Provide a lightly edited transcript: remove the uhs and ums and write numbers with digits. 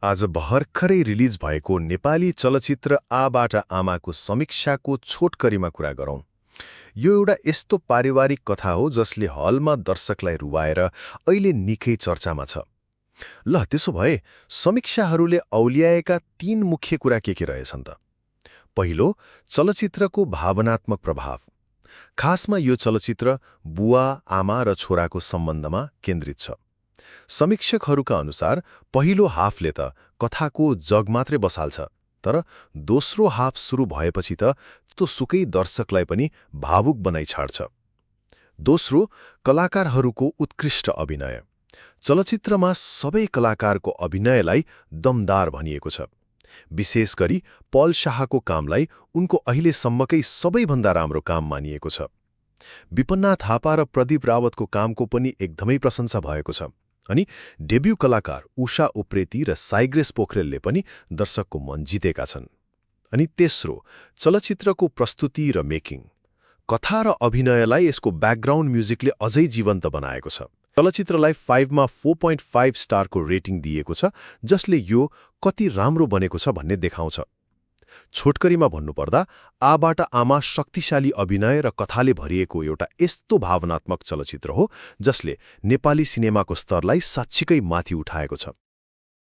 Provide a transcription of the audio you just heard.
आज भर्खरै रिलिज भएको नेपाली चलचित्र आबाट आमाको समीक्षाको छोटकरीमा कुरा गरौँ। यो एउटा यस्तो पारिवारिक कथा हो जसले हलमा दर्शकलाई रुवाएर अहिले निकै चर्चामा छ। ल त्यसो भए समीक्षाहरूले औल्याएका 3 मुख्य कुरा के रहेछन् त? पहिलो, चलचित्रको भावनात्मक प्रभाव। खासमा यो चलचित्र बुवा, आमा र छोराको सम्बन्धमा केन्द्रित छ। समीक्षकहरूका अनुसार पहिलो हाफले त कथाको जग मात्रै बसाल्छ, तर दोस्रो हाफ सुरु भएपछि त त्यो सुकै दर्शकलाई पनि भावुक बनाइ छाड्छ। दोस्रो, कलाकारहरूको उत्कृष्ट अभिनय। चलचित्रमा सबै कलाकारको अभिनयलाई दमदार भनिएको छ। विशेष गरी पल शाहको कामलाई उनको अहिलेसम्मकै सबैभन्दा राम्रो काम मानिएको छ। विपन्ना थापा र प्रदीप रावतको कामको पनि एकदमै प्रशंसा भएको छ। अनि डेब्यू कलाकार उषा उप्रेती र साइग्रेस पोखरेलले पनि दर्शकको मन जितेका छन्। अनि तेस्रो, चलचित्रको प्रस्तुति र मेकिङ। कथा र अभिनयलाई यसको ब्याकग्राउन्ड म्युजिकले अझै जीवन्त बनाएको छ। चलचित्रलाई 5 मा 4.5 स्टारको रेटिङ दिएको छ, जसले यो कति राम्रो बनेको छ भन्ने देखाउँछ। छोटकरीमा भन्नुपर्दा आबाट आमा शक्तिशाली अभिनय र कथाले भरिएको एउटा यस्तो भावनात्मक चलचित्र हो जसले नेपाली सिनेमाको स्तरलाई साच्चीकै माथि उठाएको छ।